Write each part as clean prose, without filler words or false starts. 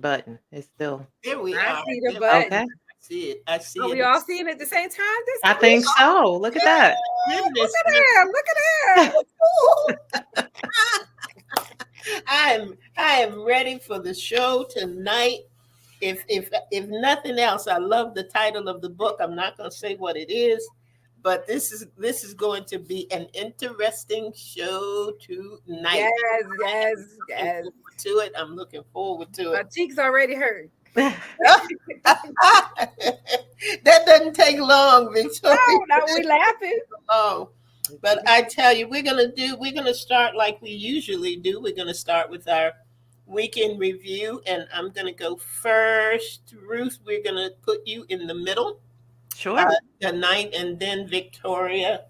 button. It's still There we I are. see the There we are. button. okay. I see it. I see Are it. we all seeing it at the same time this I time? think so. Look at that. Look Goodness. at there. Look at there. I am ready for the show tonight. If nothing else, I love the title of the book. I'm not going to say what it is, but this is going to be an interesting show tonight. Yes, yes, Looking yes. forward to it. I'm looking forward to My it. cheeks already hurt. That doesn't take long, Victoria. No, no, we laughing. Long. But I tell you, we're gonna start like we usually do. We're gonna start with our weekend review, and I'm gonna go first. Ruth, we're gonna put you in the middle Sure. tonight, and then Victoria,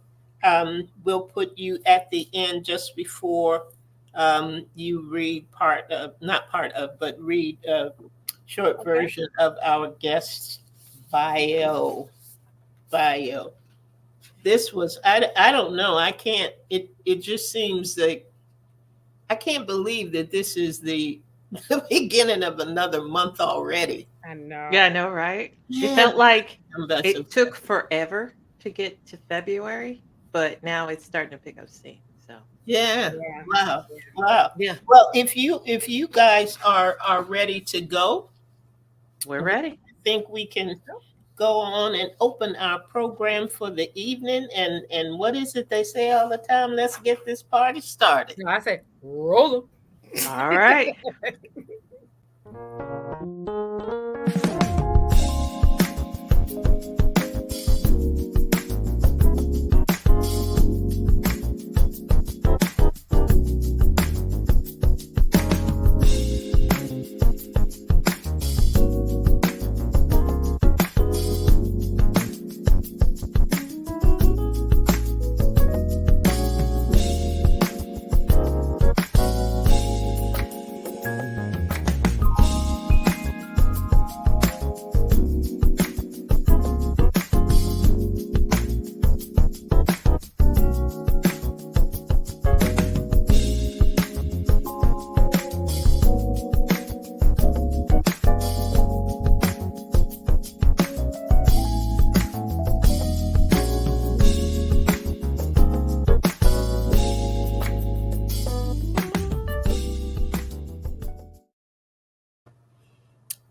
will put you at the end just before you read not part of, but read a short Okay. version of our guest's bio. Bio. This was I don't know. I can't. It just seems like I can't believe that this is the the beginning of another month already. I Yeah, I know. know, right? It Yeah, felt like I'm about to. it took forever to get to February, but now it's starting to pick up steam. So, Yeah. Yeah. Wow. Yeah. Wow. yeah, Well, if you guys are ready to go, we're we ready. think we can go on and open our program for the evening. And what is it they say all the time? Let's get this party started. No, I say roll 'em. All right.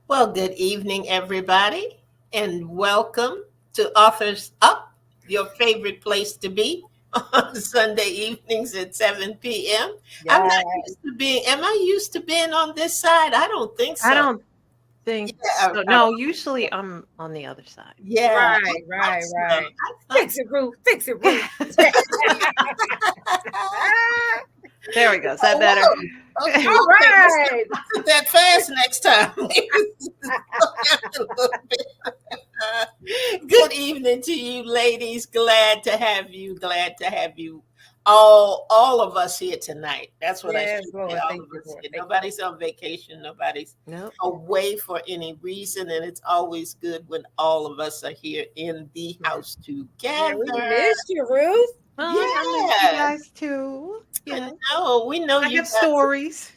Well, good evening, everybody, and welcome to Authors Up, your favorite place to be on Sunday evenings at 7 p.m. I'm Yeah. not used to being, am I used to being on this side? I don't think I so. don't think Yeah, so. No, usually I'm on the other side. yeah, Right, I thought right, so. right. I thought Fix it, Ruth. Fix it, Ruth. There we go. Is that Oh, better? whoa. Okay, All okay, let's right. not do that fast next time. Slow down a little bit. Good evening to you, ladies. Glad to have you. Glad to have you. All of us here tonight. That's what I Yes, should say. Lord. All Thank of you, us Lord. here. Thank you. Nobody's on vacation. Nobody's Nope. away for any reason, and it's always good when all of us are here in the Yeah. house Yeah, we together. missed you, Ruth. Well, I miss you Yes, guys too. You I know, know. We know I you have got some. stories.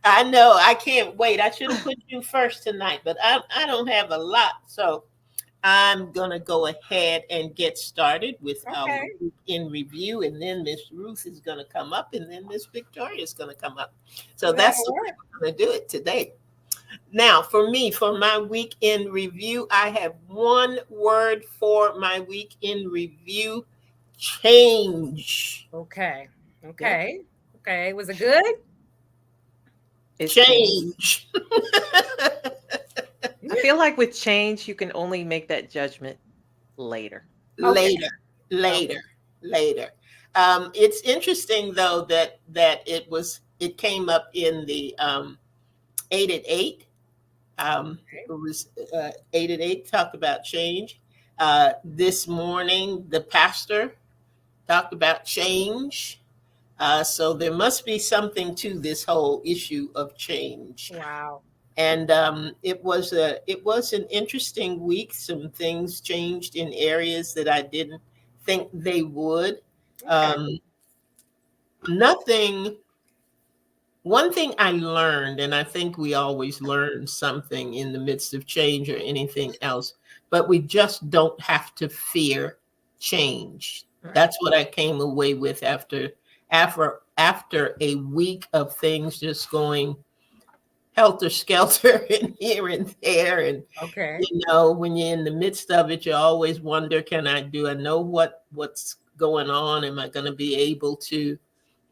I know. I can't wait. I should have put you first tonight, but I don't have a lot, so I'm gonna go ahead and get started with our Okay. week in review, and then Miss Ruth is gonna come up, and then Miss Victoria is gonna come up. So that's That'll the way work. we're gonna do it today. Now, for me, for my week in review, I have one word for my week in review: change. Okay. Yep. Okay. Okay. Was it good? It's change. Change. I feel like with change, you can only make that judgment later. Okay. Later, Okay. later, later. It's interesting though that it came up in the 8 at 8. Okay. It was 8 at 8 talked about change. This morning, the pastor talked about change. So there must be something to this whole issue of change. Wow. And it was an interesting week. Some things changed in areas that I didn't think they would. Okay. Um, nothing One thing I learned, and I think we always learn something in the midst of change or anything else, but we just don't have to fear change. Right. That's what I came away with after a week of things just going helter skelter and here and there. And Okay. you know, when you're in the midst of it, you always wonder, do I know what's going on? Am I going to be able to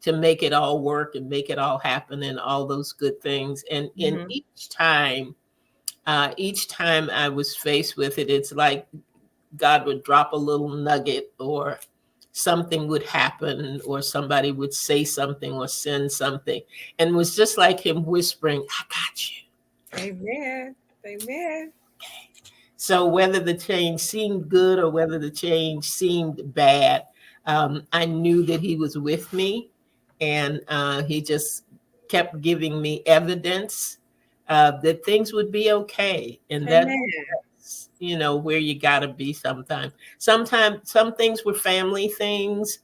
make it all work and make it all happen and all those good things? And in Mhm. each time I was faced with it, it's like God would drop a little nugget, or something would happen, or somebody would say something or send something, and it was just like him whispering, I got you. Amen. Amen. So whether the change seemed good or whether the change seemed bad, I knew that he was with me, and he just kept giving me evidence that things would be okay, and that Amen. you know where you got to be sometimes. Sometimes some things were family things,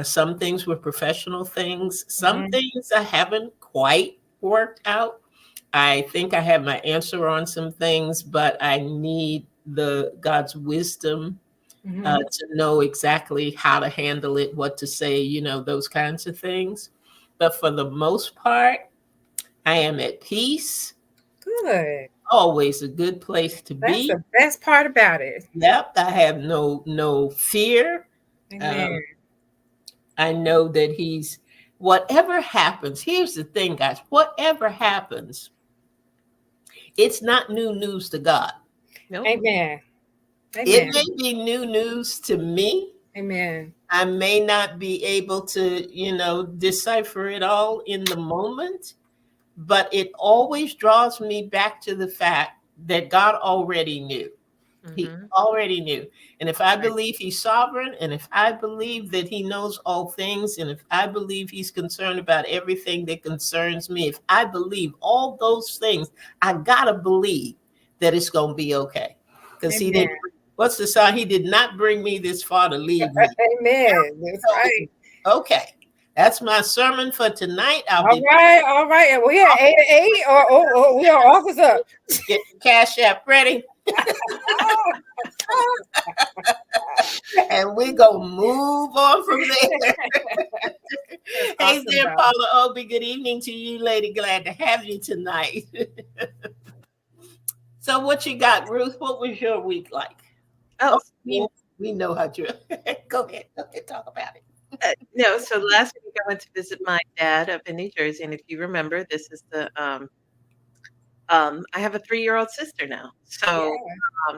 some things were professional things, some Mhm. things I haven't quite worked out. I think I have my answer on some things, but I need the God's wisdom Mhm. to know exactly how to handle it, what to say, you know, those kinds of things. But for the most part, I am at peace. Good. Always a good place to That's be. the best part about it. Yep, I have no fear. Amen. I know that he's whatever happens. Here's the thing, guys. Whatever happens, it's not new news to God. Nope. Amen. It Amen. may be new news to me. Amen. I may not be able to, you know, decipher it all in the moment, but it always draws me back to the fact that God already knew. He Mhm. already knew. And if I Right. believe he's sovereign, and if I believe that he knows all things, and if I believe he's concerned about everything that concerns me, if I believe all those things, I gotta believe that it's gonna be okay. Because he Amen. didn't, what's the sign? He did not bring me this far to leave me. Amen. That's right. Okay. That's my sermon for tonight. I'll All be right. All right. And we at 8 to 8. Oh, we are office up. get the Cash App ready. And we gonna move on from there. That's Hey awesome, there, though. Paula Obi. Good evening to you, lady. Glad to have you tonight. So, what you got, Ruth? What was your week like? Oh, Oh, we know how to. Go ahead. Talk about it. no. So last week I went to visit my dad up in New Jersey, and if you remember, this is the I have a 3-year-old sister now. Yeah. So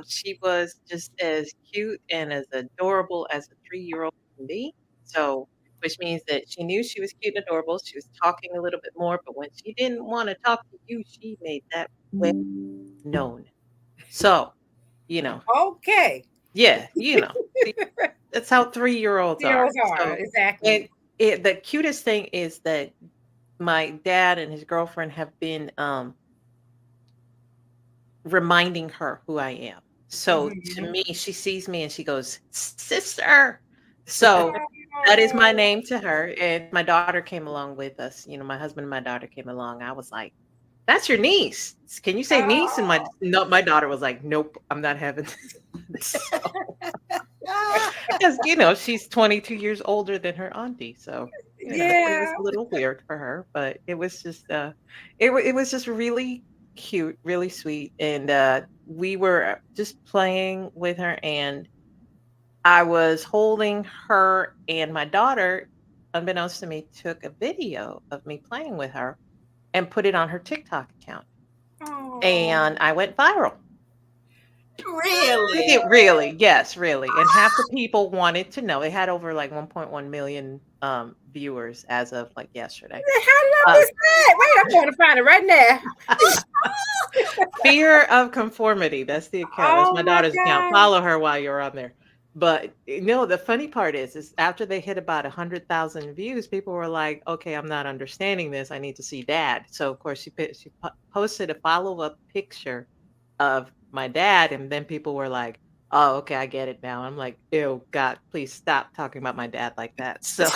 she was just as cute and as adorable as a 3-year-old can be. So, which means that she knew she was cute and adorable. She was talking a little bit more, but when she didn't want to talk to you, she made that way known. So, you know, Okay. yeah, that's how 3-year-olds are. Zeros are. So, and Exactly. the cutest thing is that my dad and his girlfriend have been reminding her who I am. So to Mhm. me, she sees me and she goes, "Sister." So that is my name to her. And my daughter came along with us. You know, my husband and my daughter came along. I was like, "That's your niece. Can you say niece?" And Oh. my daughter was like, "Nope, I'm not having this." Ah, Because she's 22 years older than her auntie. So it was Yeah. a little weird for her, but it was just it was just really cute, really sweet. And we were just playing with her, and I was holding her, and my daughter, unbeknownst to me, took a video of me playing with her and put it on her TikTok account. Oh. And I went viral. really? Really, yes, really. And half the people wanted to know. It had over like 1.1 million viewers as of like yesterday. How long Uh, is that? Wait, I'm going to find it right now. Fear of Conformity. That's the account. That's Oh my my daughter's account. God. Follow her while you're on there. But the funny part is after they hit about 100,000 views, people were like, "Okay, I'm not understanding this. I need to see Dad." So of course she posted a follow up picture of my dad, and then people were like, "Oh, okay, I get it now." I'm like, "Ew, God, please stop talking about my dad like that." So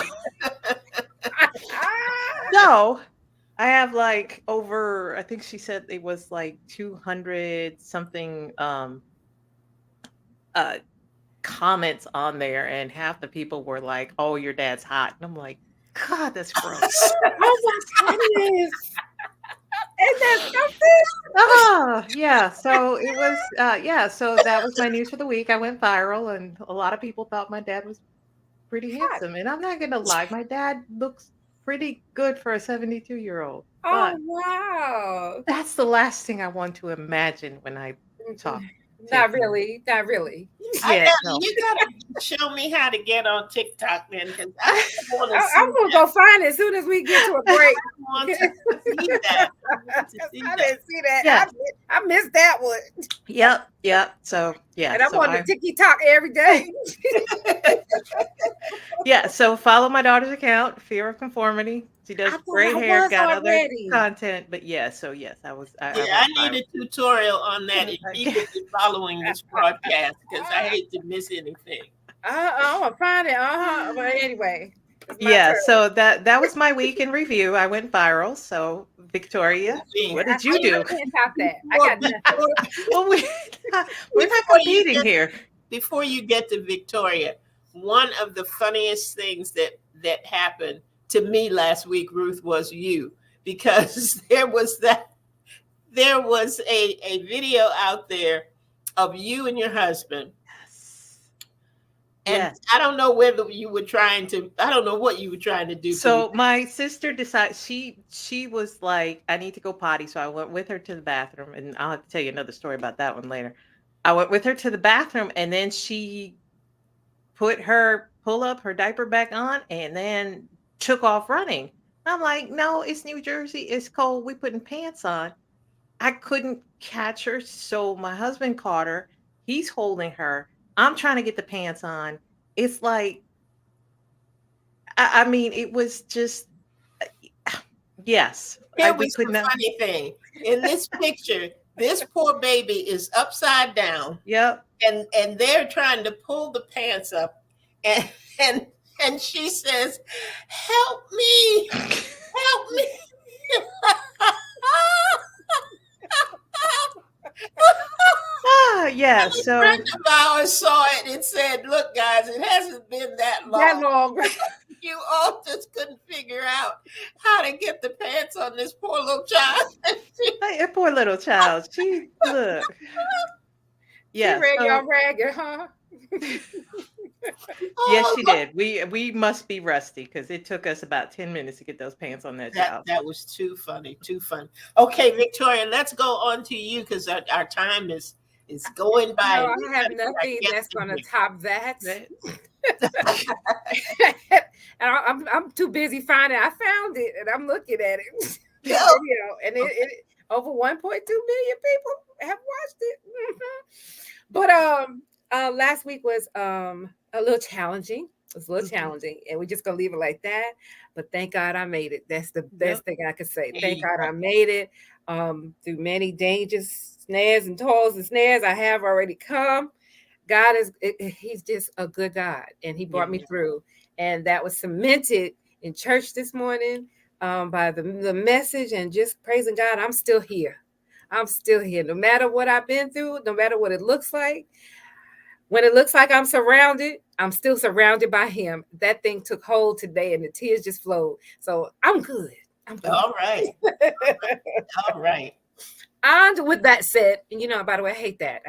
Ah. so I have like over, I think she said it was like 200 something uh comments on there, and half the people were like, "Oh, your dad's hot." And I'm like, "God, that's gross." Oh my goodness. Ain't that something? Oh, yeah. So it was yeah, so that was my news for the week. I went viral and a lot of people thought my dad was pretty Hot. handsome. And I'm not gonna lie, my dad looks pretty good for a 72-year-old. Oh But wow. that's the last thing I want to imagine when I talk to Not him. really. Not really. I Yeah, know no. you gotta show me how to get on TikTok then, because I want to I'm gonna see go find it as soon as we get to a break. I want to see that. I want to see I that. didn't see that. Yeah. I missed that one. Yep. So yeah. And I'm So on the TikTok every day. yeah, so follow my daughter's account, Fear of Conformity. She does I thought great I hair, was got already. other content, but yeah, so yes, I was. I Yeah, I need a tutorial on that if people be following this broadcast, because I hate to miss anything. I'm gonna find it. But anyway. it's my Yeah, turn. so that was my week in review. I went viral. So Victoria, what did you do? I can't top that. I got nothing. Well, we're not Before you competing get- here. Before you get to Victoria, one of the funniest things that happened to me last week, Ruth, was you, because there was a video out there of you and your husband. And Yes. I don't know whether you were trying to, I don't know what you were trying to do. So my sister decided she was like, I need to go potty. So I went with her to the bathroom, and I'll have to tell you another story about that one later. I went with her to the bathroom, and then she pull up her diaper back on, and then took off running. I'm like, no, it's New Jersey. It's cold. We putting pants on. I couldn't catch her. So my husband caught her. He's holding her. I'm trying to get the pants on. It's like, I mean, it was just, yes. Here we was could the not. funny thing. In this picture, this poor baby is upside down, Yep. and they're trying to pull the pants up, and she says, "Help me, help me." Yeah. A So friend of ours saw it and said, "Look, guys, it hasn't been that long. That long. You all just couldn't figure out how to get the pants on this poor little child." a poor little child. She look. Yeah. She read so- y'all ragged, huh? Yes, she did. We must be rusty because it took us about 10 minutes to get those pants on that child. That was too funny, too funny. Okay, Victoria, let's go on to you, because our time is going by. No, I have nothing that's going to top that. And I'm too busy finding. I found it, and I'm looking at it. Yeah. And it over 1.2 million people have watched it. But last week was a little challenging. It was a little challenging, and we're just gonna leave it like that. But thank God I made it. That's the best thing I could say. Thank God I made it. Through many dangers, snares, and toils and snares, I have already come. God he's just a good God, and he brought me through. And that was cemented in church this morning by the message, and just praising God. I'm still here. I'm still here. No matter what I've been through, no matter what it looks like. When it looks like I'm surrounded, I'm still surrounded by him. That thing took hold today, and the tears just flowed. So I'm good. I'm good. All right. All right. And with that said, and by the way, I hate that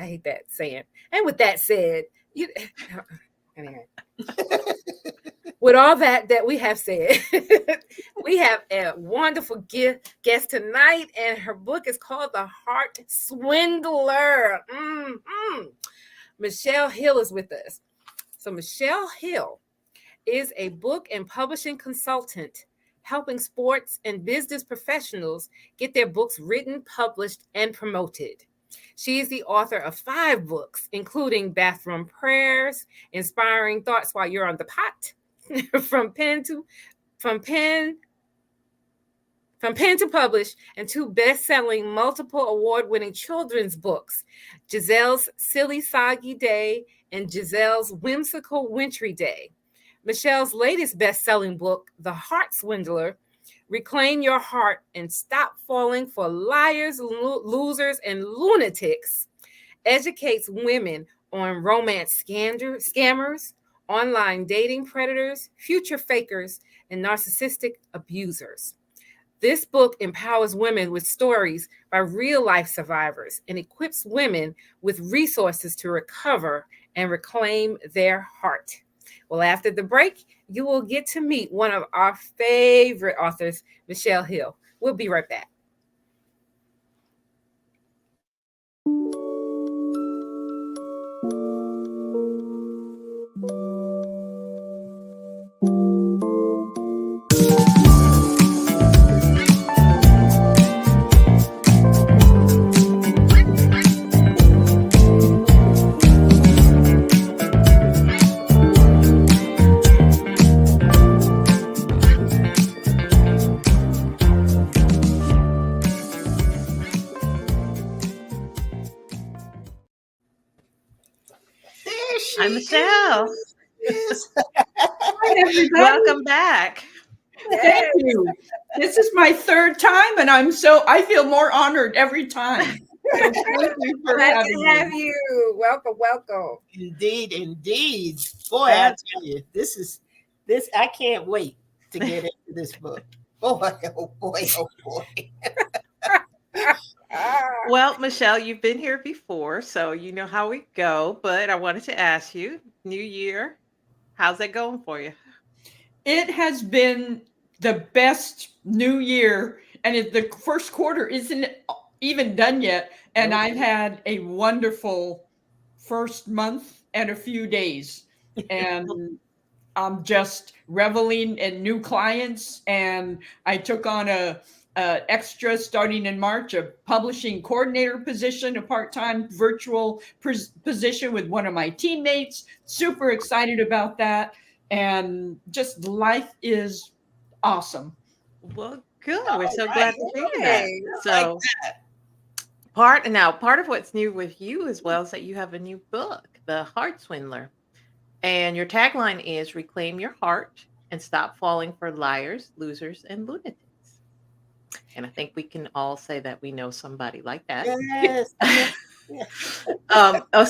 saying. And with that said, anyway. With all that we have said, we have a wonderful guest tonight, and her book is called The Heart Swindler. Michelle Hill is with us. So Michelle Hill is a book and publishing consultant, helping sports and business professionals get their books written, published, and promoted. She is the author of 5 books, including Bathroom Prayers, Inspiring Thoughts While You're on the Pot, from pen to publish, and 2 best-selling, multiple award-winning children's books, Giselle's Silly Soggy Day and Giselle's Whimsical Wintry Day. Michelle's latest best-selling book, The Heart Swindler, Reclaim your heart and stop falling for liars, losers, and lunatics. Educates women on romance scammers, online dating predators, future fakers, and narcissistic abusers. This book empowers women with stories by real life survivors and equips women with resources to recover and reclaim their heart. Well, after the break, you will get to meet one of our favorite authors, Michelle Hill. We'll be right back. Hi, Michelle. Yes. Hi, everybody. Welcome back. Thank you. This is my third time, and I feel more honored every time. So thank you for Glad having to me. have you. Welcome, welcome. Indeed, indeed. Boy, I tell you, this. I can't wait to get into this book. Boy, oh boy, oh boy. Well, Michelle, you've been here before, so you know how we go. But I wanted to ask you, New Year, how's that going for you? It has been the best new year, and the first quarter isn't even done yet. And Nope. I've had a wonderful first month and a few days. And I'm just reveling in new clients. And I took on a extra starting in March, a publishing coordinator position, a part-time virtual position with one of my teammates. Super excited about that. And just life is awesome. Well, good. We're so glad to hear that. Hey, So, part of what's new with you as well is that you have a new book, The Heart Swindler. And your tagline is reclaim your heart and stop falling for liars, losers, and lunatics. And I think we can all say that we know somebody like that. Yes.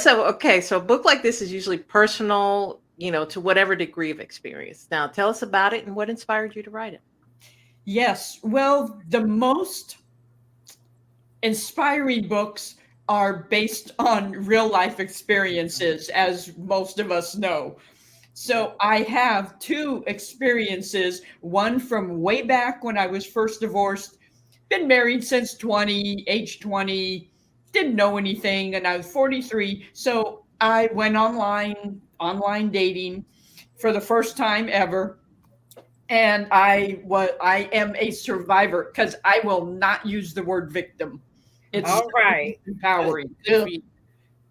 So a book like this is usually personal, to whatever degree of experience. Now, tell us about it and what inspired you to write it. Yes. Well, the most inspiring books are based on real life experiences, as most of us know. So I have two experiences, one from way back when I was first divorced, been married since age 20, didn't know anything, and I was 43. So I went online dating for the first time ever. And I am a survivor because I will not use the word victim. It's all right. empowering.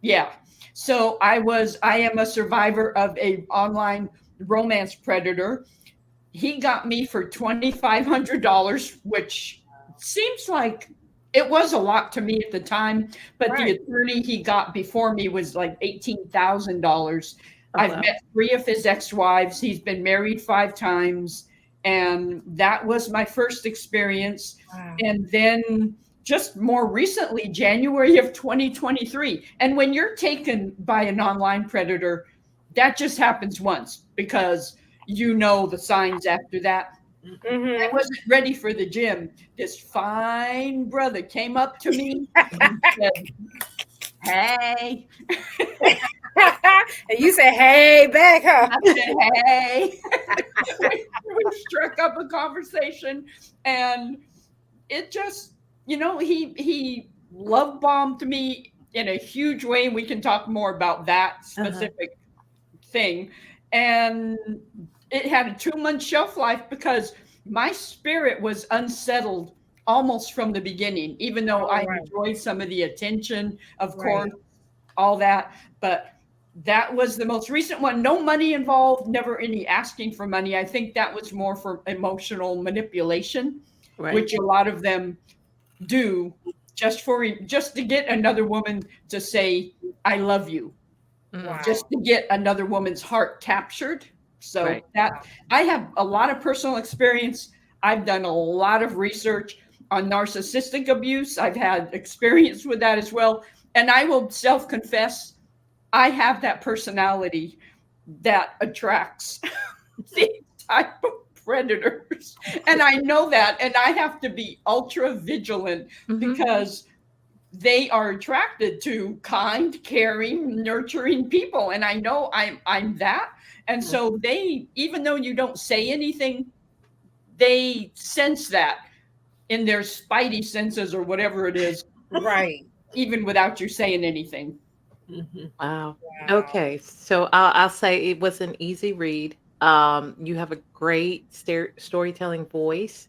Yeah. So I am a survivor of a online romance predator. He got me for $2,500, which seems like it was a lot to me at the time, but Right. the attorney he got before me was like $18,000. Oh, I've wow. met 3 of his ex-wives. He's been married 5 times. And that was my first experience. Wow. And then just more recently, January of 2023. And when you're taken by an online predator, that just happens once because you know the signs after that. Mhm. I wasn't ready for the gym. This fine brother came up to me and said, "Hey." And you say, "Hey," back, huh? I said, "Hey." we struck up a conversation, and it just, he love bombed me in a huge way. And we can talk more about that specific thing. And it had a 2-month shelf life because my spirit was unsettled almost from the beginning, even though I enjoyed some of the attention, of course, all that. But that was the most recent one. No money involved, never any asking for money. I think that was more for emotional manipulation, which a lot of them do just to get another woman to say, "I love you," Wow. just to get another woman's heart captured. So that I have a lot of personal experience. I've done a lot of research on narcissistic abuse. I've had experience with that as well. And I will self-confess, I have that personality that attracts these type of predators. And I know that, and I have to be ultra vigilant because they are attracted to kind, caring, nurturing people. And I know I'm that. And so they, even though you don't say anything, they sense that in their spidey senses or whatever it is, Right. even without you saying anything. Wow. Wow. Okay, so I'll say it was an easy read. You have a great storytelling voice.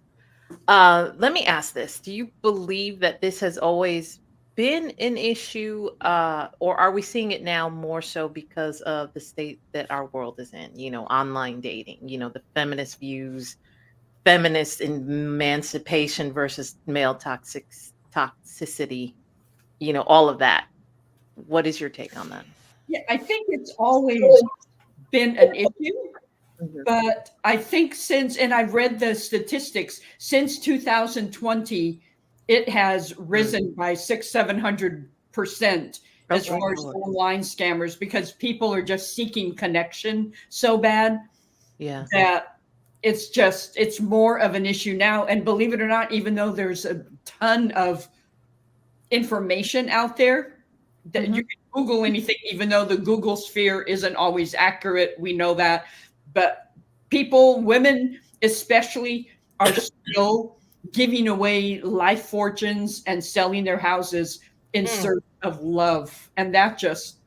Let me ask this: do you believe that this has always been an issue, or are we seeing it now more so because of the state that our world is in? You know, online dating. You know, the feminist views, feminist emancipation versus male toxicity. You know, all of that. What is your take on that? Yeah, I think it's always been an issue, but I think and I've read the statistics, since 2020, it has risen by 700% as far as online scammers, because people are just seeking connection so bad that it's more of an issue now. And believe it or not, even though there's a ton of information out there that you can Google anything, even though the Google sphere isn't always accurate. We know that. But people, women especially, are still giving away life fortunes and selling their houses in search of love. And that just,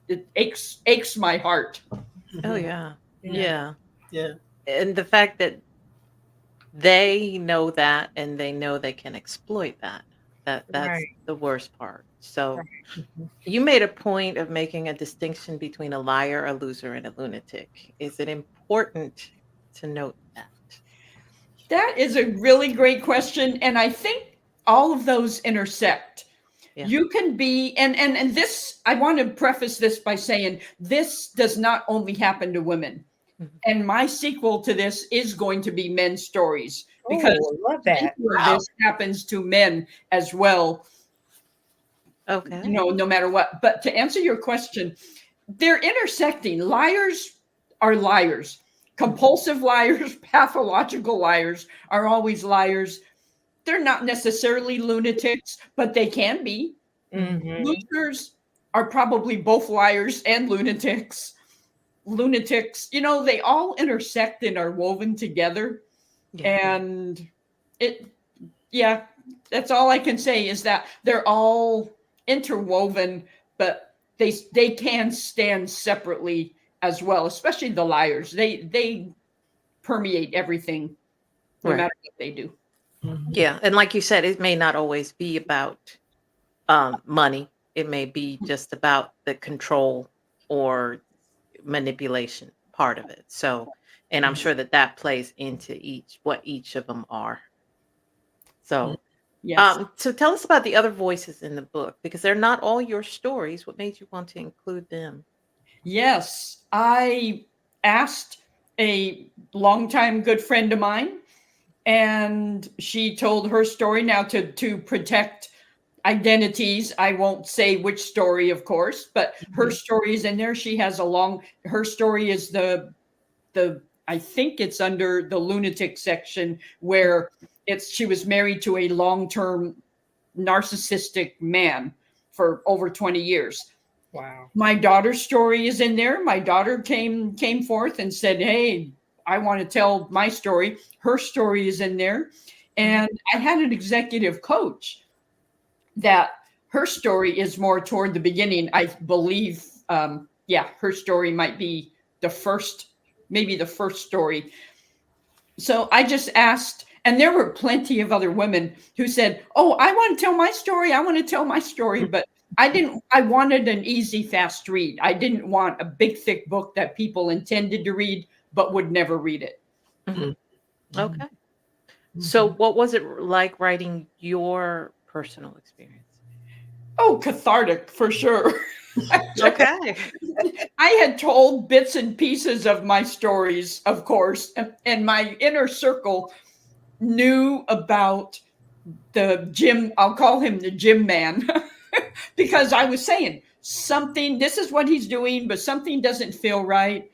it aches my heart. Oh, yeah. Yeah. And the fact that they know that and they know they can exploit that's the worst part. So you made a point of making a distinction between a liar, a loser, and a lunatic. Is it important to note that? That is a really great question. And I think all of those intersect. Yeah. You can be, and this, I want to preface this by saying this does not only happen to women. And my sequel to this is going to be men's stories, because I love that. This happens to men as well. Okay. You know, no matter what. But to answer your question, they're intersecting. Liars are liars. Compulsive liars, pathological liars are always liars. They're not necessarily lunatics, but they can be. Losers are probably both liars and lunatics. Lunatics, you know, they all intersect and are woven together. And that's all I can say, is that they're all interwoven, but they can stand separately as well, especially the liars. They permeate everything, no matter what they do. Yeah. And like you said, it may not always be about money. It may be just about the control or manipulation part of it. So, and I'm sure that plays into what each of them are. So, so tell us about the other voices in the book, because they're not all your stories. What made you want to include them? Yes, I asked a longtime good friend of mine, and she told her story. Now, to protect identities, I won't say which story, of course, but her story is in there. She has her story is the I think it's under the lunatic section, where she was married to a long-term narcissistic man for over 20 years. Wow. My daughter's story is in there. My daughter came forth and said, "Hey, I want to tell my story." Her story is in there. And I had an executive coach that her story is more toward the beginning. I believe, her story might be maybe the first story. So I just asked, and there were plenty of other women who said, "Oh, I want to tell my story. I want to tell my story." But I wanted an easy, fast read. I didn't want a big, thick book that people intended to read, but would never read it. Okay. So what was it like writing your personal experience? Oh, cathartic for sure. Okay. I had told bits and pieces of my stories, of course, and my inner circle knew about the gym, I'll call him the gym man, because I was saying something, this is what he's doing, but something doesn't feel right.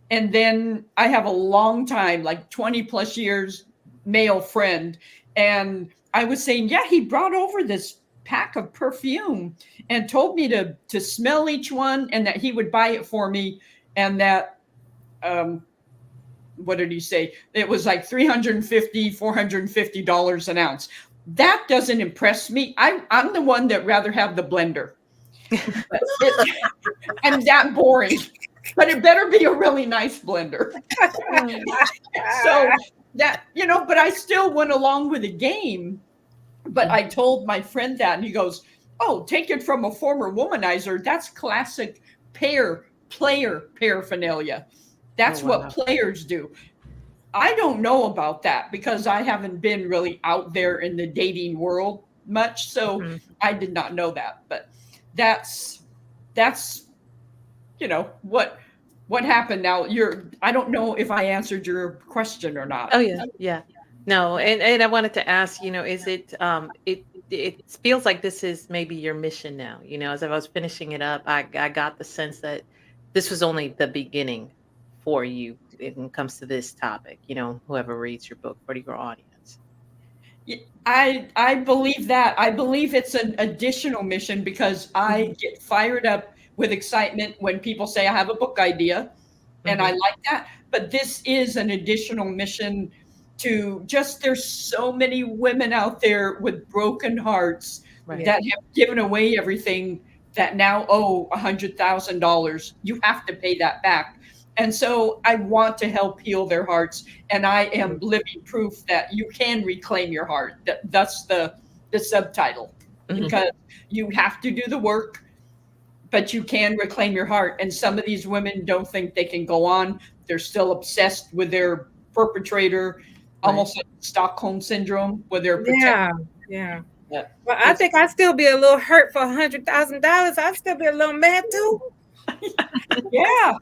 And then I have a long time, like 20 plus years, male friend. And I was saying, yeah, he brought over this pack of perfume and told me to smell each one and that he would buy it for me. And that, what did he say? It was like $350, $450 an ounce. That doesn't impress me. I'm the one that rather have the blender. I'm that boring. But it better be a really nice blender. So that, but I still went along with the game. But I told my friend that, and he goes, oh, take it from a former womanizer. That's classic player paraphernalia. That's what players do. I don't know about that because I haven't been really out there in the dating world much. So I did not know that. But that's what happened. Now I don't know if I answered your question or not. Oh yeah. No, and I wanted to ask, is it it feels like this is maybe your mission now. As I was finishing it up, I got the sense that this was only the beginning for you when it comes to this topic, whoever reads your book, for your audience. I believe that. I believe it's an additional mission because I get fired up with excitement when people say I have a book idea, and I like that. But this is an additional mission to there's so many women out there with broken hearts that have given away everything that now owe $100,000. You have to pay that back. And so I want to help heal their hearts. And I am living proof that you can reclaim your heart. That's the subtitle, because you have to do the work, but you can reclaim your heart. And some of these women don't think they can go on. They're still obsessed with their perpetrator, almost like Stockholm syndrome, where they're protected. Yeah. Well, I think I'd still be a little hurt for $100,000. I'd still be a little mad too. Yeah.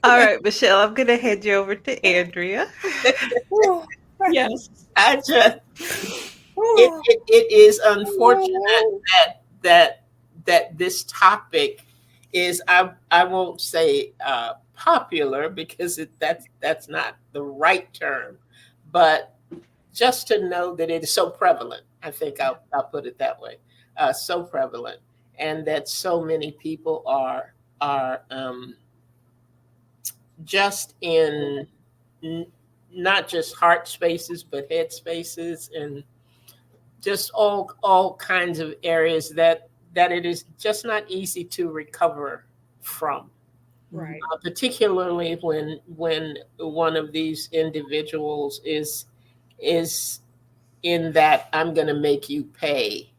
All right, Michelle, I'm going to hand you over to Andrea. Yes. It is unfortunate that this topic is, I won't say popular because that's not the right term, but just to know that it is so prevalent. I think I'll put it that way. So prevalent, and that so many people are just in not just heart spaces but head spaces, and just all kinds of areas that it is just not easy to recover from. Right. Particularly when one of these individuals is in that I'm going to make you pay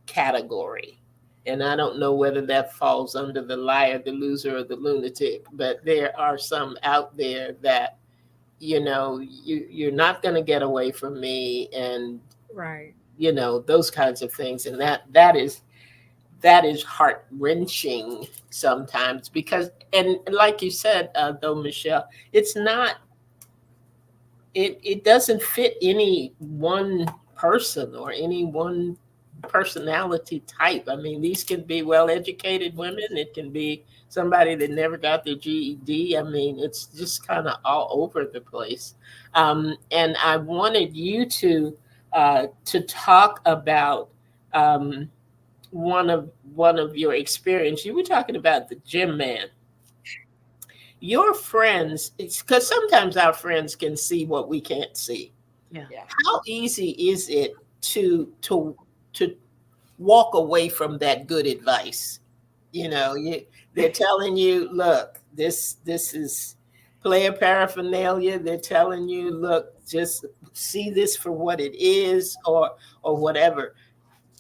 category. And I don't know whether that falls under the liar, the loser, or the lunatic, but there are some out there that, you're not going to get away from me, and those kinds of things. And that is heart-wrenching sometimes, because, and like you said, though, Michelle, it's not, it doesn't fit any one person or any one personality type. I mean, these can be well-educated women. It can be somebody that never got their GED. I mean, it's just kind of all over the place. And I wanted you to talk about one of your experience. You were talking about the gym man. Your friends, because sometimes our friends can see what we can't see. Yeah. How easy is it to walk away from that good advice? They're telling you, look, this is player paraphernalia. They're telling you, look, just see this for what it is, or whatever.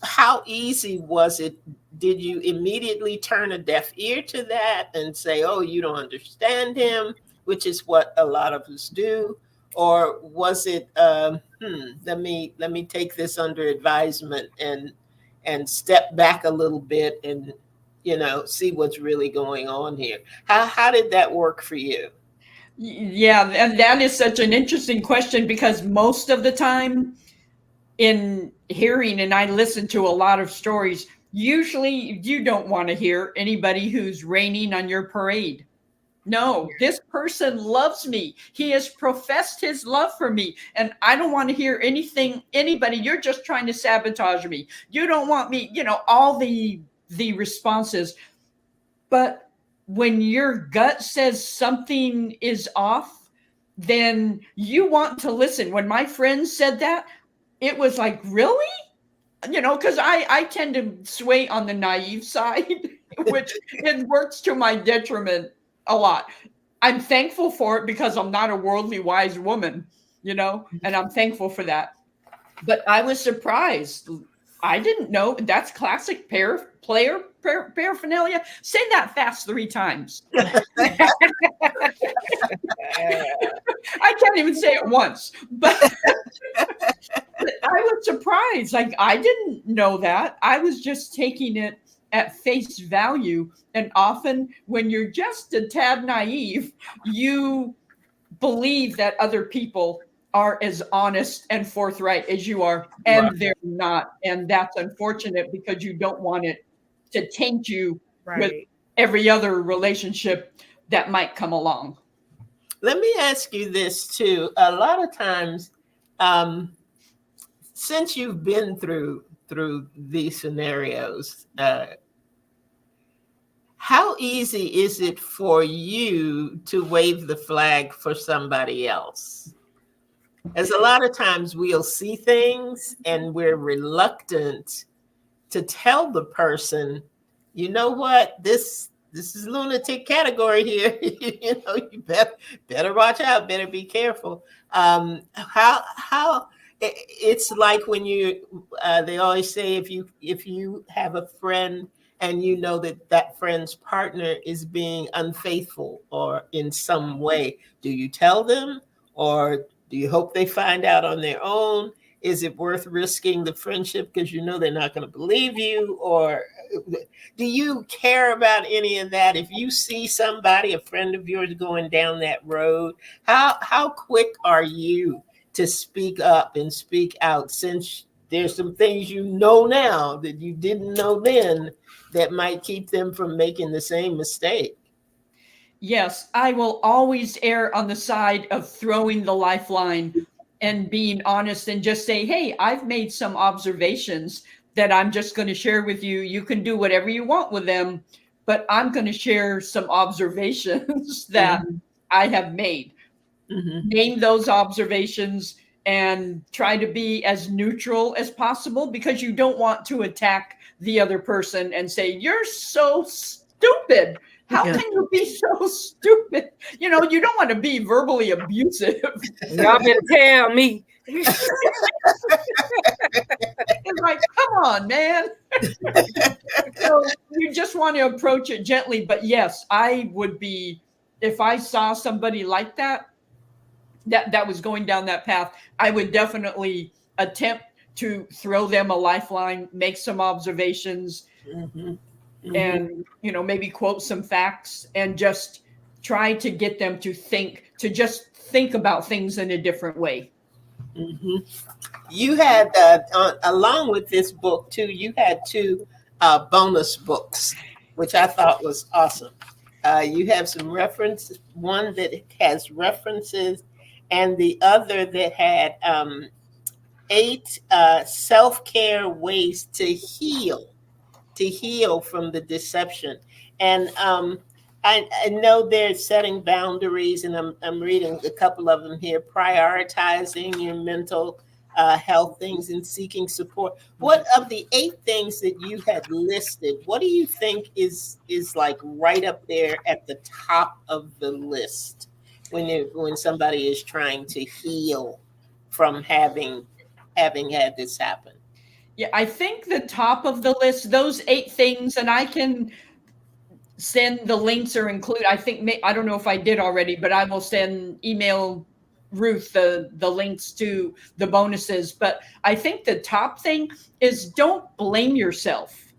How easy was it? Did you immediately turn a deaf ear to that and say, oh, you don't understand him, which is what a lot of us do? Or was it, let me take this under advisement and step back a little bit and, see what's really going on here? How did that work for you? Yeah, and that is such an interesting question because most of the time in hearing, and I listen to a lot of stories, usually you don't want to hear anybody who's raining on your parade. No, this person loves me. He has professed his love for me. And I don't want to hear anybody, you're just trying to sabotage me. You don't want me, all the responses. But when your gut says something is off, then you want to listen. When my friend said that, it was like, really? Because I tend to sway on the naive side, which it works to my detriment a lot. I'm thankful for it because I'm not a worldly wise woman, and I'm thankful for that. But I was surprised. I didn't know that's classic paraphernalia. Say that fast 3 times. I can't even say it once, but I was surprised. Like, I didn't know that. I was just taking it at face value. And often when you're just a tad naive, you believe that other people are as honest and forthright as you are, and they're not. And that's unfortunate because you don't want it to taint you with every other relationship that might come along. Let me ask you this too. A lot of times, since you've been through these scenarios, how easy is it for you to wave the flag for somebody else? As a lot of times we'll see things and we're reluctant to tell the person, you know what, this is lunatic category here. You better watch out, better be careful. How it's like when they always say if you have a friend and you know that friend's partner is being unfaithful or in some way, do you tell them, or do you hope they find out on their own? Is it worth risking the friendship because you know they're not going to believe you? Or do you care about any of that? If you see somebody, a friend of yours, going down that road, how quick are you to speak up and speak out, since there's some things you know now that you didn't know then that might keep them from making the same mistake? Yes, I will always err on the side of throwing the lifeline and being honest and just say, hey, I've made some observations that I'm just going to share with you. You can do whatever you want with them, but I'm going to share some observations that I have made. Name those observations and try to be as neutral as possible, because you don't want to attack the other person and say, you're so stupid. How can you be so stupid? You don't want to be verbally abusive. Y'all better tell me. It's like, come on, man. So you just want to approach it gently. But yes, I would be, if I saw somebody like that was going down that path, I would definitely attempt to throw them a lifeline, make some observations, and maybe quote some facts, and just try to get them to just think about things in a different way. You had along with this book too, you had 2 bonus books, which I thought was awesome. You have some references, one that has references and the other that had 8 self-care ways to heal from the deception. And I know they're setting boundaries, and I'm reading a couple of them here: prioritizing your mental health things and seeking support. What of the 8 things that you had listed, what do you think is like right up there at the top of the list when somebody is trying to heal from having had this happen? Yeah, I think the top of the list, those 8 things, and I can send the links or include, I don't know if I did already, but I will email Ruth the links to the bonuses. But I think the top thing is, don't blame yourself.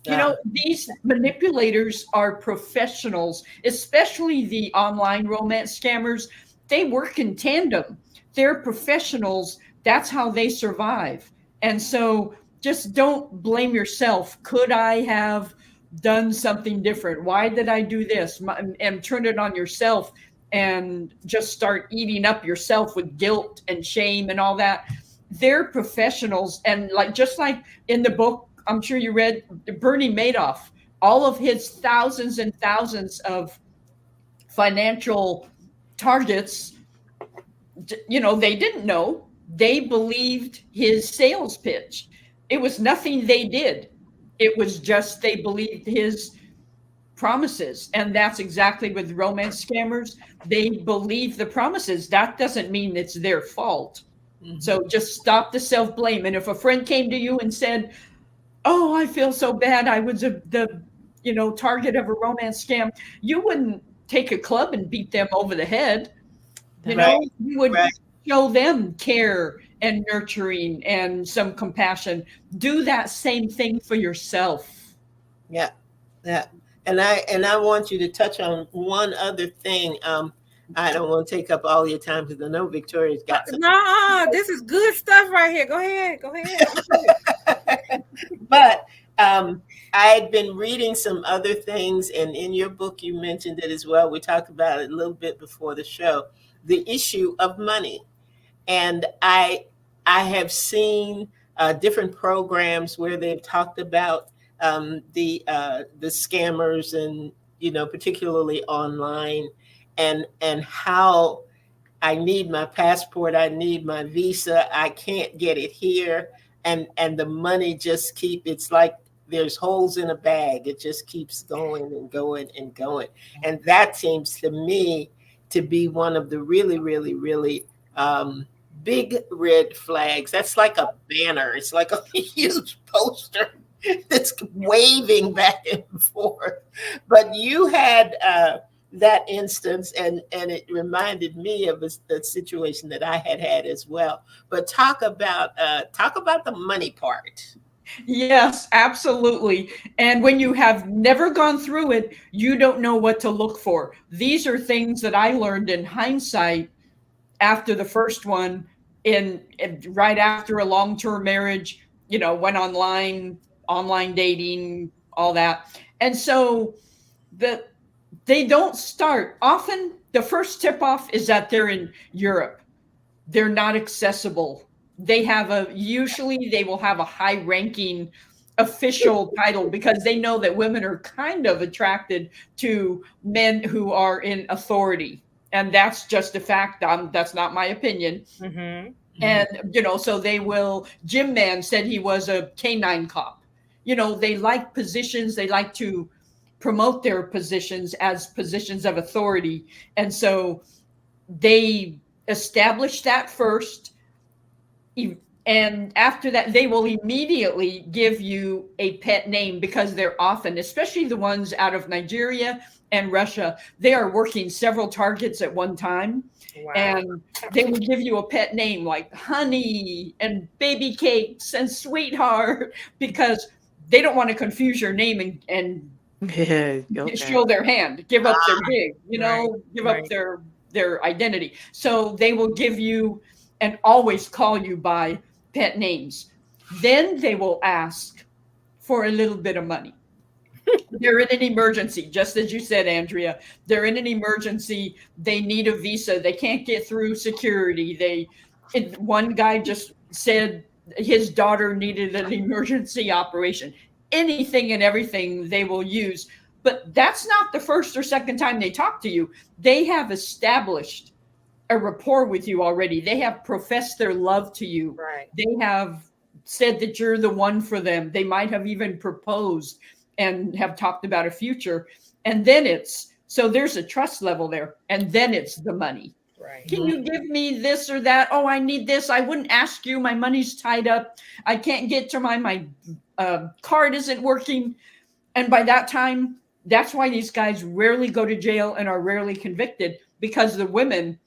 You know, these manipulators are professionals, especially the online romance scammers. They work in tandem. They're professionals. That's how they survive. And so just don't blame yourself. Could I have done something different? Why did I do this? And turn it on yourself and just start eating up yourself with guilt and shame and all that. They're professionals. And like, just like in the book, I'm sure you read, Bernie Madoff, all of his thousands and thousands of financial targets, you know, they didn't know. They believed his sales pitch. It was nothing they did. It was just they believed his promises. And that's exactly with romance scammers. They believe the promises. That doesn't mean it's their fault. Mhm. So just stop the self-blame. And if a friend came to you and said, oh, I feel so bad, I was the target of a romance scam, you wouldn't take a club and beat them over the head. Right. You would Right. show them care and nurturing and some compassion. Do that same thing for yourself. Yeah. And I want you to touch on one other thing. I don't want to take up all your time because I know Victoria's got some. No, this is good stuff right here. Go ahead. But I had been reading some other things, and in your book you mentioned it as well. We talked about it a little bit before the show, the issue of money. And I have seen different programs where they've talked about the scammers, and particularly online, and how I need my passport, I need my visa, I can't get it here, and the money just it's like there's holes in a bag. It just keeps going and going and going. And that seems to me to be one of the really, really, really big red flags. That's like a banner. It's like a huge poster that's waving back and forth. But you had that instance, and it reminded me of the situation that I had as well. But talk about the money part. Yes, absolutely. And when you have never gone through it, you don't know what to look for. These are things that I learned in hindsight after the first one, in right after a long-term marriage, went online dating, all that. And so they don't start. Often the first tip off is that they're in Europe. They're not accessible. Usually they will have a high ranking official title, because they know that women are kind of attracted to men who are in authority. And that's just a fact. That's not my opinion. Mm-hmm. And, so they will, Jim Man said he was a canine cop. They like positions. They like to promote their positions as positions of authority. And so they establish that first. And after that, they will immediately give you a pet name, because they're often, especially the ones out of Nigeria and Russia, they are working several targets at one time. Wow. And they will give you a pet name like Honey and Baby Cakes and Sweetheart, because they don't want to confuse your name and Yeah, okay. show their hand, give up their gig, give right. up their identity. So they will give you and always call you by pet names. Then they will ask for a little bit of money. They're in an emergency, just as you said, Andrea. They're in an emergency. They need a visa. They can't get through security. One guy just said his daughter needed an emergency operation. Anything and everything they will use. But that's not the first or second time they talk to you. They have established a rapport with you already. They have professed their love to you. Right. They have said that you're the one for them. They might have even proposed and have talked about a future. And then so there's a trust level there. And then it's the money. Right. Can you give me this or that? Oh, I need this. I wouldn't ask you. My money's tied up. I can't get to my card isn't working. And by that time, that's why these guys rarely go to jail and are rarely convicted, because the women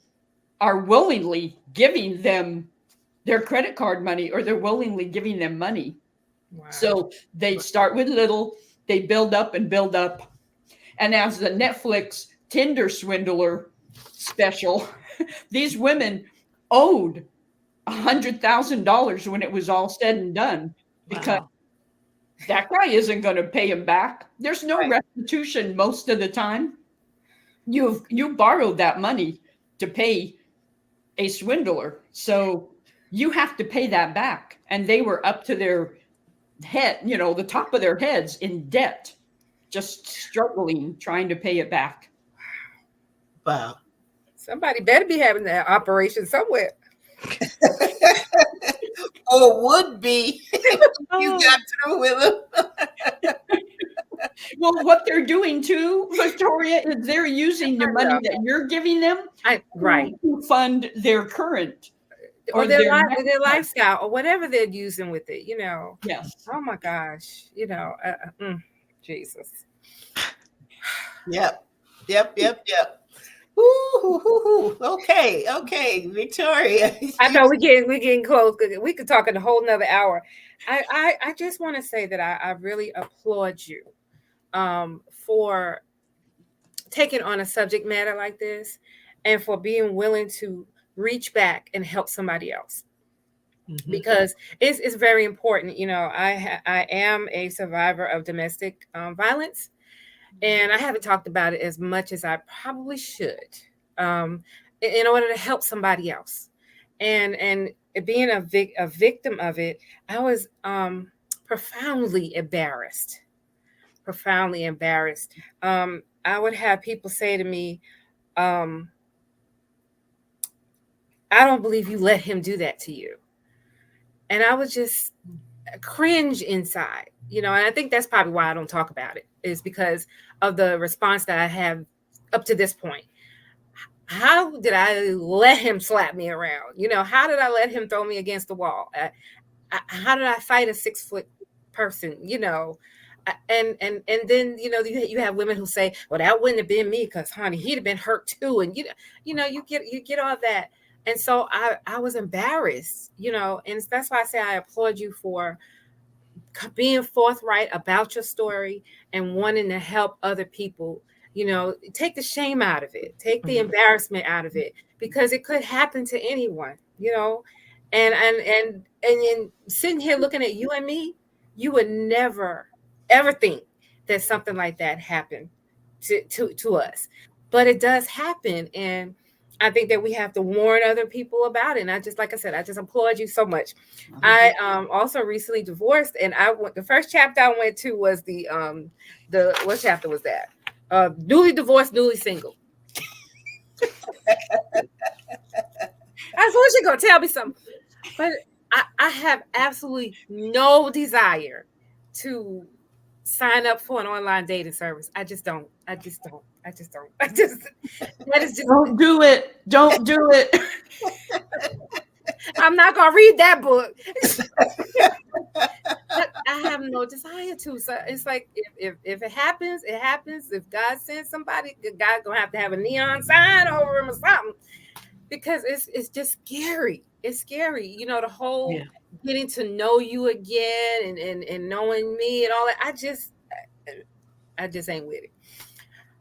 are willingly giving them their credit card money, or they're willingly giving them money. Wow. So they start with little, they build up and build up. And as the Netflix Tinder swindler special, these women owed $100,000 when it was all said and done, because that guy isn't going to pay him back. There's no restitution most of the time. You borrowed that money to pay a swindler, so you have to pay that back. And they were up to their head, the top of their heads in debt, just struggling, trying to pay it back. Wow. Somebody better be having that operation somewhere. Or would be you got through with them. Well, what they're doing too, Victoria, is they're using the money that you're giving them to fund their current or their lifestyle or whatever they're using with it, Yes. Oh my gosh, Jesus. Yep. Ooh, okay, Victoria. I know we're getting close. We could talk in a whole nother hour. I just want to say that I really applaud you for taking on a subject matter like this and for being willing to reach back and help somebody else. Mm-hmm. Because it's very important. I am a survivor of domestic violence. And I haven't talked about it as much as I probably should in order to help somebody else. And being a victim of it, I was profoundly embarrassed. I would have people say to me, I don't believe you let him do that to you. And I would just cringe inside, and I think that's probably why I don't talk about it, is because of the response that I have up to this point. How did I let him slap me around? How did I let him throw me against the wall? How did I fight a 6-foot person? And then you have women who say, well, that wouldn't have been me because honey, he'd have been hurt too. And you get all that. And so I was embarrassed, and that's why I say I applaud you for being forthright about your story and wanting to help other people, take the shame out of it, take the embarrassment out of it, because it could happen to anyone, and sitting here looking at you and me, you would never, ever think that something like that happened to us, but it does happen. And I think that we have to warn other people about it. And I just applaud you so much. I also recently divorced, and the first chapter I went to was the what chapter was that? Newly divorced, newly single. I thought you're gonna tell me something, but I have absolutely no desire to sign up for an online dating service. I just don't. That is just Don't do it. Don't do it. I'm not gonna read that book. But I have no desire to. So it's like if it happens, it happens. If God sends somebody, God's gonna have to have a neon sign over him or something, because it's just scary. It's scary, the whole getting to know you again and knowing me and all that. I just ain't with it.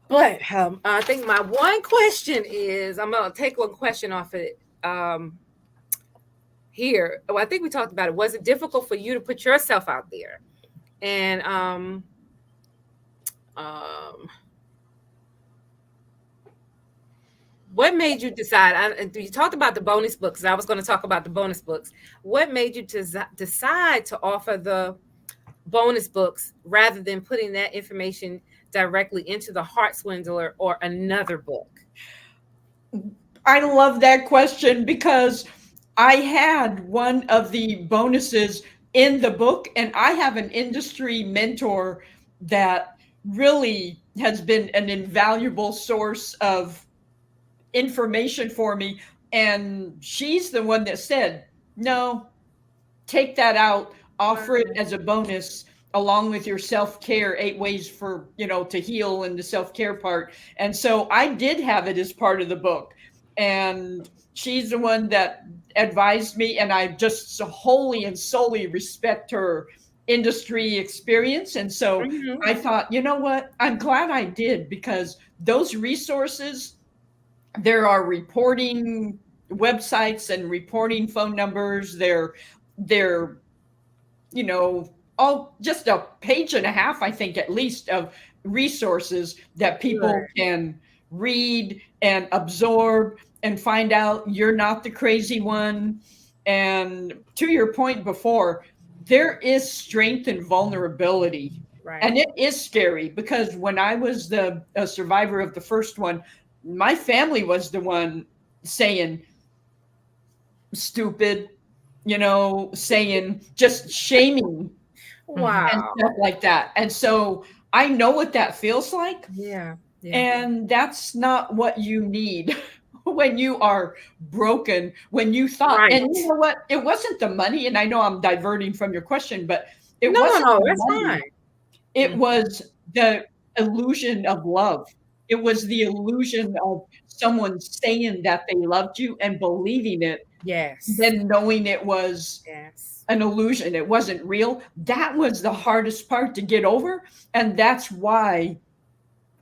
But I think my one question is, I'm gonna take one question off it here. Well, I think we talked about it. Was it difficult for you to put yourself out there? And what made you decide? You talked about the bonus books. I was going to talk about the bonus books. What made you decide to offer the bonus books rather than putting that information directly into the Heart Swindler or another book? I love that question because I had one of the bonuses in the book, and I have an industry mentor that really has been an invaluable source of information for me. And she's the one that said, no, take that out, offer it as a bonus along with your self-care, 8 ways for, to heal, and the self-care part. And so I did have it as part of the book. And she's the one that advised me, and I just so wholly and solely respect her industry experience. And so Mhm. I thought, you know what? I'm glad I did, because those resources, there are reporting websites and reporting phone numbers. They're all just a page and a half, I think, at least, of resources that people Good. can read and absorb and find out you're not the crazy one. And to your point before, there is strength and vulnerability. Right. And it is scary, because when I was a survivor of the first one, my family was the one saying, stupid, saying, just shaming and Wow. stuff like that. And so I know what that feels like. Yeah. Yeah. And that's not what you need when you are broken, when you thought, Right. and you know what? It wasn't the money. And I know I'm diverting from your question, but it No, wasn't no, the that's money. fine. It was the illusion of love. It was the illusion of someone saying that they loved you and believing it, Yes. then knowing it was Yes. an illusion, it wasn't real. That was the hardest part to get over. And that's why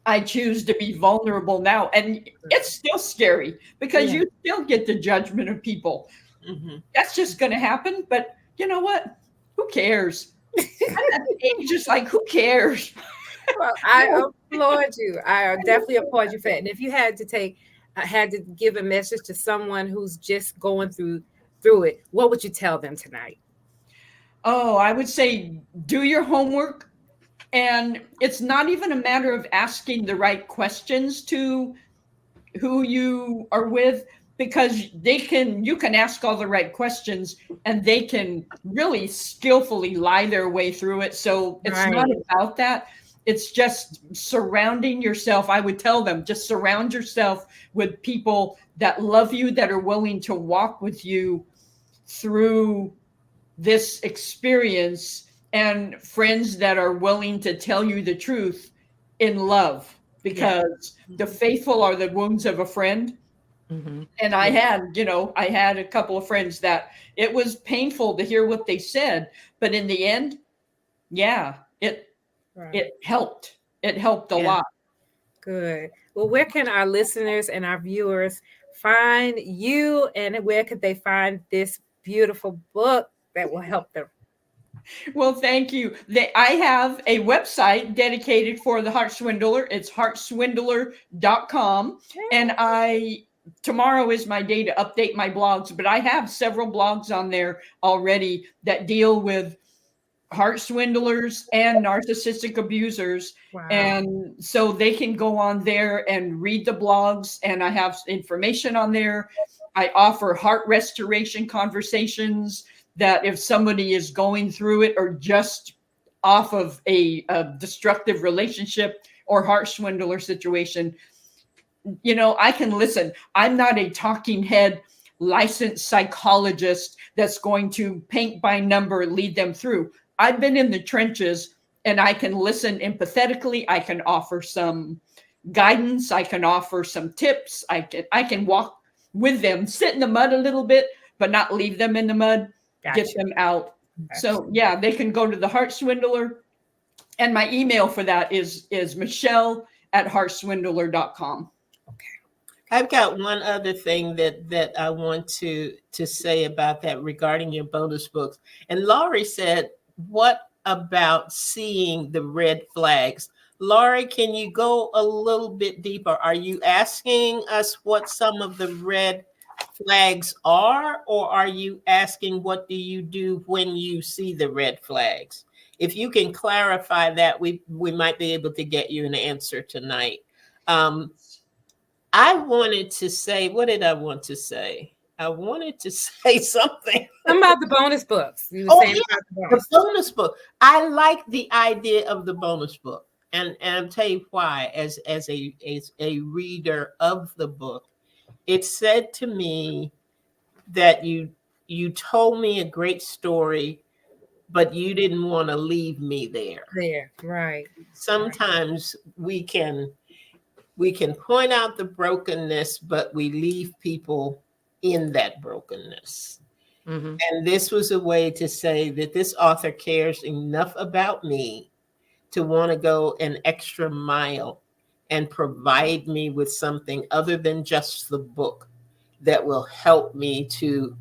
I choose to be vulnerable now. And it's still scary, because Yeah. you still get the judgment of people. Mhm. That's just going to happen. But you know what? Who cares? I'm at the age just like, who cares? Well, I applaud you. I definitely applaud you for that. And if you had to give a message to someone who's just going through it, what would you tell them tonight? Oh, I would say do your homework. And it's not even a matter of asking the right questions to who you are with, because you can ask all the right questions and they can really skillfully lie their way through it. So it's not Right. about that. It's just surrounding yourself. I would tell them, just surround yourself with people that love you, that are willing to walk with you through this experience, and friends that are willing to tell you the truth in love, because the faithful are the wounds of a friend. Mhm. And I had a couple of friends that it was painful to hear what they said, but in the end, yeah, Right. it helped. It helped a Yeah. lot. Good. Well, where can our listeners and our viewers find you, and where could they find this beautiful book that will help them? Well, thank you. I have a website dedicated for the Heart Swindler. It's heartswindler.com. And tomorrow is my day to update my blogs, but I have several blogs on there already that deal with heart swindlers and narcissistic abusers. Wow. And so they can go on there and read the blogs, and I have information on there. I offer heart restoration conversations, that if somebody is going through it or just off of a destructive relationship or heart swindler situation, I can listen. I'm not a talking head licensed psychologist that's going to paint by number lead them through. I've been in the trenches, and I can listen empathetically. I can offer some guidance. I can offer some tips. I can walk with them, sit in the mud a little bit, but not leave them in the mud. Gotcha. Get them out. Gotcha. So yeah, they can go to the Heart Swindler, and my email for that is michelle@heartswindler.com. I've got one other thing that I want to say about that regarding your bonus books. And Laurie said, what about seeing the red flags? Laurie, can you go a little bit deeper? Are you asking us what some of the red flags are, or are you asking what do you do when you see the red flags? If you can clarify that, we might be able to get you an answer tonight. I wanted to say, what did I want to say? I wanted to say something about the bonus books. You were Oh, saying yeah, about the the bonus. bonus book. I like the idea of the bonus book, and I'll tell you why. As a reader of the book, it said to me that you told me a great story, but you didn't want to leave me there. There, right. Sometimes we can point out the brokenness, but we leave people in that brokenness. Mhm. And this was a way to say that this author cares enough about me to want to go an extra mile and provide me with something other than just the book that will help me to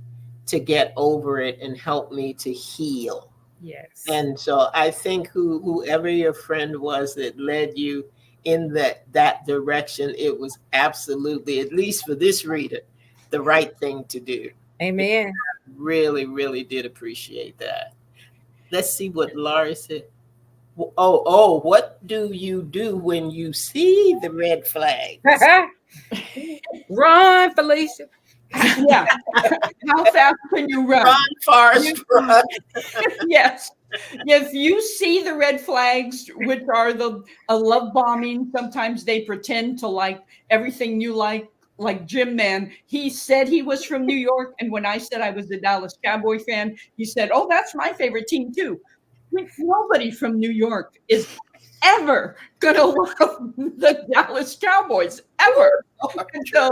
get over it and help me to heal. Yes. And so I think whoever your friend was that led you in that direction, it was absolutely, at least for this reader, the right thing to do. Amen. Really, really did appreciate that. Let's see what Laura said. Oh, what do you do when you see the red flags? Run, Felicia. Yeah. How fast can you run? Run, Forrest, run. Yes. If you see the red flags, which are a love bombing, sometimes they pretend to like everything you like Jim Man. He said he was from New York. And when I said I was a Dallas Cowboy fan, he said, "Oh, that's my favorite team too." Nobody from New York is ever gonna love the Dallas Cowboys ever. And so,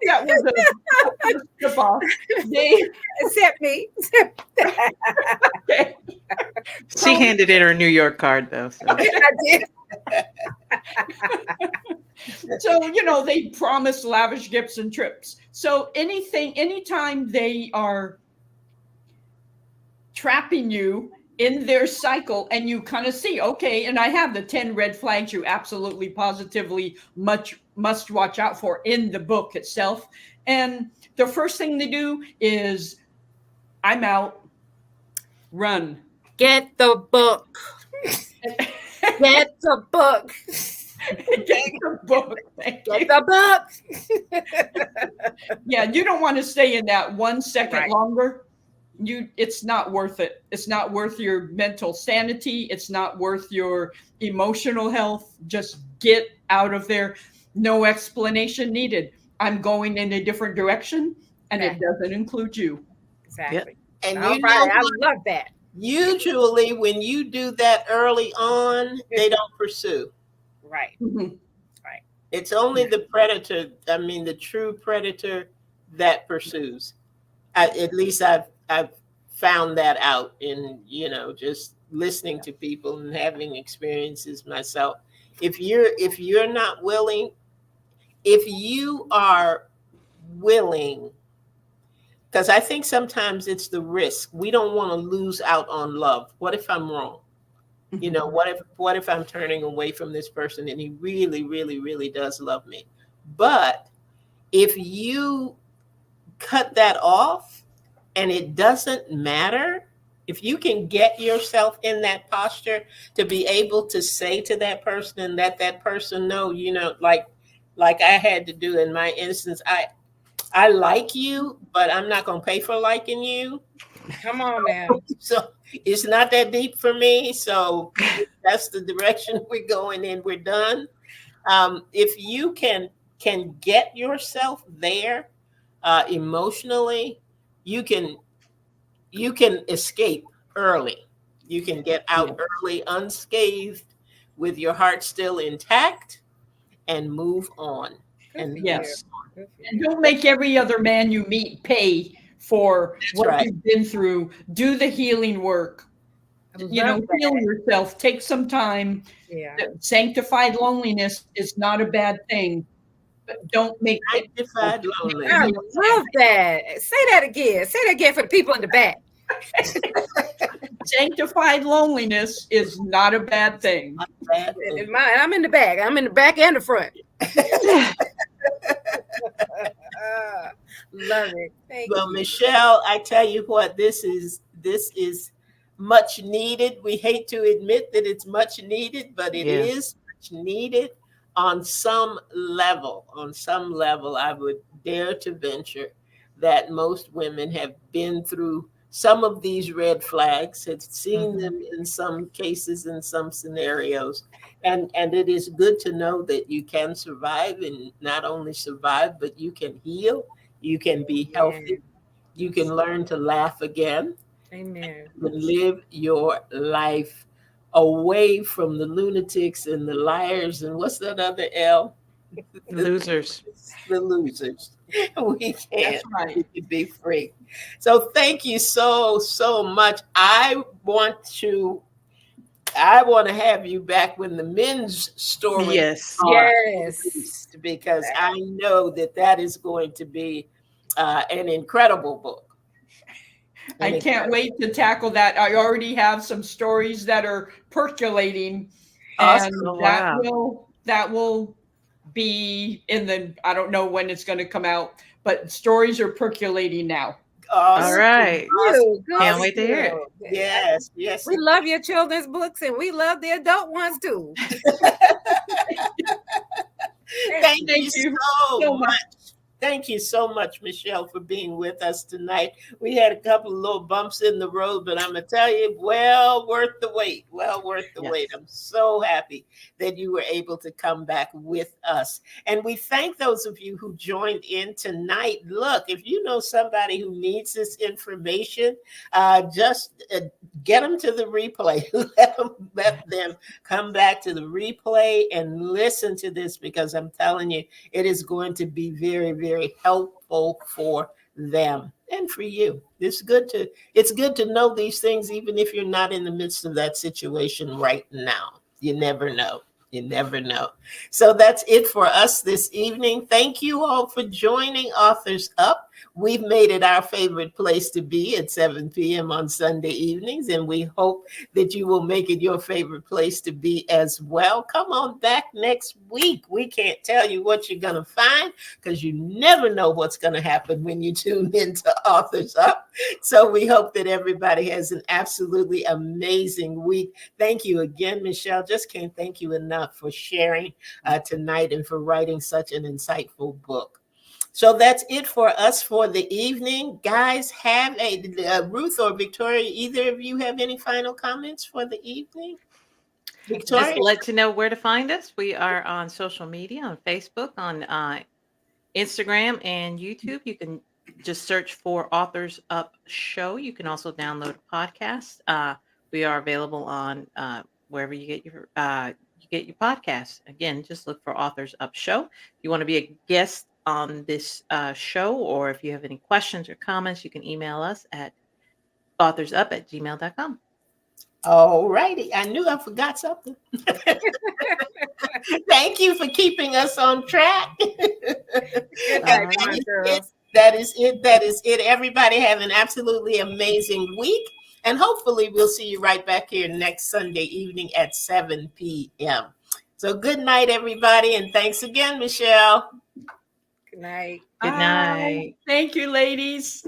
that was a strip off. Except me. Okay. She handed in her New York card though. So. I did. So, they promise lavish gifts and trips. So anytime they are trapping you in their cycle and you kind of see, okay, and I have the 10 red flags you absolutely positively must watch out for in the book itself. And the first thing they do is, I'm out, run. Get the book. Get the book. Get the book. Thank Get you. the book. Yeah, you don't want to stay in that 1 second Right. longer. It's not worth it. It's not worth your mental sanity. It's not worth your emotional health. Just get out of there. No explanation needed. I'm going in a different direction, and it doesn't include you. Exactly. And All you right. know I what? love that. Usually when you do that early on, they don't pursue. Right. Mhm. It's only the predator, the true predator, that pursues. At least I've found that out in, just listening to people and having experiences myself. If you're not willing, if you are willing, because I think sometimes it's the risk. We don't want to lose out on love. What if I'm wrong? What if I'm turning away from this person and he really, really, really does love me? But if you cut that off and it doesn't matter, if you can get yourself in that posture to be able to say to that person and let that person know, like I had to do in my instance, I like you, but I'm not going to pay for liking you. Come on now. So it's not that deep for me. So that's the direction we're going in. We're done. If you can get yourself there emotionally, you can escape early. You can get out early unscathed with your heart still intact and move on. And Yes. Good for And you. don't make every other man you meet pay for what right. you've been through. Do the healing work. I love that. Heal yourself. Take some time. Yeah. Sanctified loneliness is not a bad thing. But don't make it. Sanctified I loneliness. love that. Say that again. Say that again for the people in the back. Sanctified loneliness is not a bad thing. Bad thing. And I'm in the back. I'm in the back and the front. Love it. Thank Well, you. Michelle, I tell you what, this is much needed. We hate to admit that it's much needed, but it is much needed on some level. On some level, I would dare to venture that most women have been through some of these red flags, have seen them in some cases, in some scenarios. And it is good to know that you can survive, and not only survive, but you can heal. You can be healthy. You can learn to laugh again. Amen. Live your life away from the lunatics and the liars and what's that other L? Losers. The losers. We That's can't. right. We can be free. So thank you so much. I want to have you back when the men's story Yes. Yes. released, because I know that is going to be an incredible book. I can't wait to tackle that. I already have some stories that are percolating, and Oh, wow. that will be in the, I don't know when it's going to come out, but stories are percolating now. Awesome. All right. You, good Can't for wait to hear it. you. Yes, yes. We love your children's books and we love the adult ones too. Thank you you so much. Thank you so much, Michelle, for being with us tonight. We had a couple of little bumps in the road, but I'm going to tell you, well worth the wait. Well worth the Yes. wait. I'm so happy that you were able to come back with us. And we thank those of you who joined in tonight. Look, if you know somebody who needs this information, just get them to the replay. Let them come back to the replay and listen to this, because I'm telling you, it is going to be very, very helpful for them and for you. It's good to know these things, even if you're not in the midst of that situation right now. You never know. You never know. So that's it for us this evening. Thank you all for joining Authors Up. We've made it our favorite place to be at 7 p.m. on Sunday evenings, and we hope that you will make it your favorite place to be as well. Come on back next week. We can't tell you what you're going to find, because you never know what's going to happen when you tune into Authors Up. So we hope that everybody has an absolutely amazing week. Thank you again, Michelle. Just can't thank you enough for sharing tonight and for writing such an insightful book. So that's it for us for the evening. Guys, have Ruth or Victoria, either of you have any final comments for the evening? Victoria? Just to let you know where to find us. We are on social media, on Facebook, on Instagram, and YouTube. You can just search for Authors Up Show. You can also download a podcast. We are available on wherever you get your podcasts. Again, just look for Authors Up Show. If you want to be a guest on this show, or if you have any questions or comments, you can email us at authorsup@gmail.com. All righty. I knew I forgot something. Thank you for keeping us on track. Good night, my girls. That is it. Everybody have an absolutely amazing week. And hopefully we'll see you right back here next Sunday evening at 7 p.m. So good night, everybody. And thanks again, Michelle. Good night. Good night. Thank you, ladies.